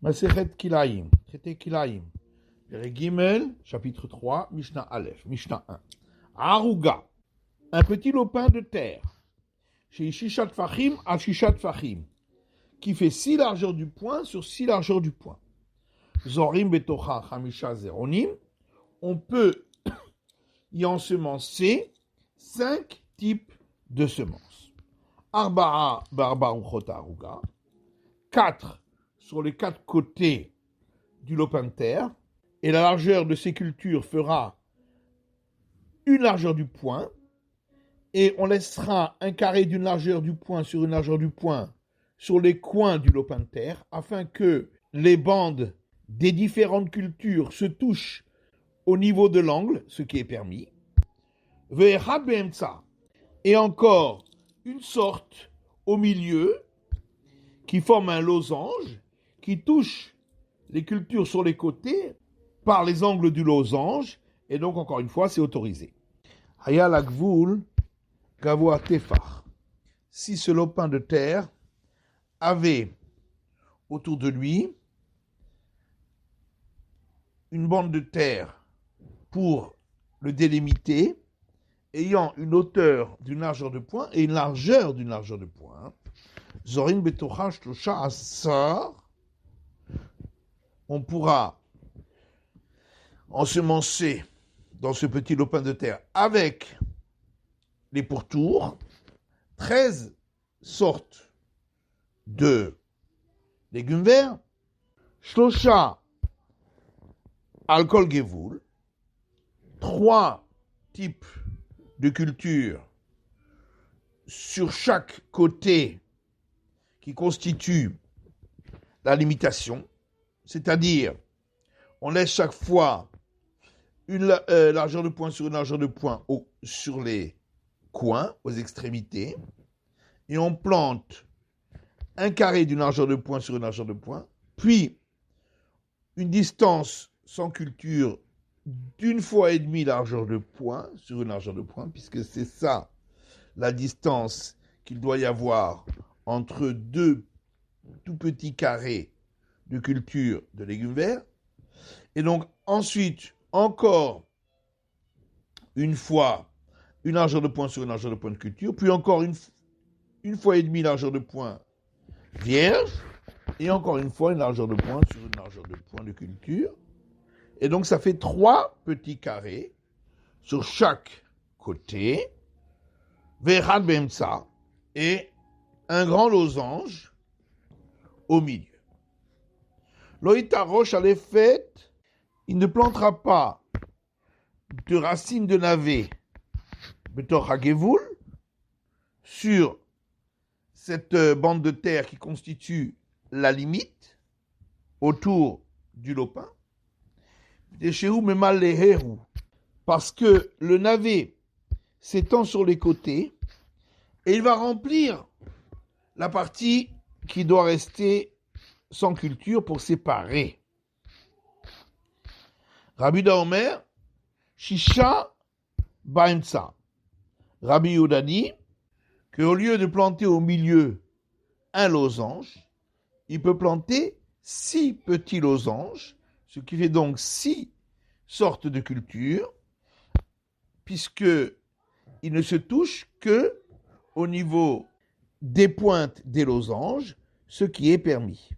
Masechet Kilaim, traité Kilaim. Pérek Gimel, chapitre 3, Mishnah Aleph, Mishnah 1. Aruga, un petit lopin de terre, chez Shishat Fachim à Shishat Fachim, qui fait 6 largeurs du poing sur 6 largeurs du poing. Zorim Betocha Hamisha Zeronim, on peut y ensemencer 5 types de semences. Arba'a Barba Uchota Aruga, 4 sur les 4 côtés du lopin de terre, et la largeur de ces cultures fera une largeur du poing, et on laissera un carré d'une largeur du poing sur une largeur du poing sur les coins du lopin de terre, afin que les bandes des différentes cultures se touchent au niveau de l'angle, ce qui est permis. Et encore une sorte au milieu qui forme un losange qui touche les cultures sur les côtés par les angles du losange, et donc encore une fois c'est autorisé. Haya lagvul gavoa tefar. Si ce lopin de terre avait autour de lui une bande de terre pour le délimiter, ayant une hauteur d'une largeur de poing et une largeur d'une largeur de poing, Zorin betocha shlosha asar, on pourra ensemencer dans ce petit lopin de terre avec les pourtours 13 sortes de légumes verts, shlosha alcool gevoul, 3 types de cultures sur chaque côté qui constitue la limitation, c'est-à-dire on laisse chaque fois une largeur de poing sur une largeur de poing sur les coins, aux extrémités, et on plante un carré d'une largeur de poing sur une largeur de poing, puis une distance sans culture d'une fois et demie largeur de poing sur une largeur de poing, puisque c'est ça la distance qu'il doit y avoir entre 2 tout petits carrés de culture de légumes verts. Et donc ensuite, encore une fois, une largeur de poing sur une largeur de poing de culture, puis encore une fois et demie largeur de poing vierge, et encore une fois une largeur de poing sur une largeur de poing de culture. Et donc ça fait 3 petits carrés sur chaque côté, Verad Bemsa, et un grand losange au milieu. Loïta Roche à l'effet, il ne plantera pas de racines de navet Betor Hagevoul sur cette bande de terre qui constitue la limite autour du lopin. Parce que le navet s'étend sur les côtés et il va remplir la partie qui doit rester sans culture pour séparer. Rabbi Omer, Shisha Baimsa. Rabbi Yehuda dit qu'au lieu de planter au milieu un losange, il peut planter 6 petits losanges, ce qui fait donc 6 sortes de cultures, puisqu'il ne se touche que au niveau des pointes des losanges, ce qui est permis.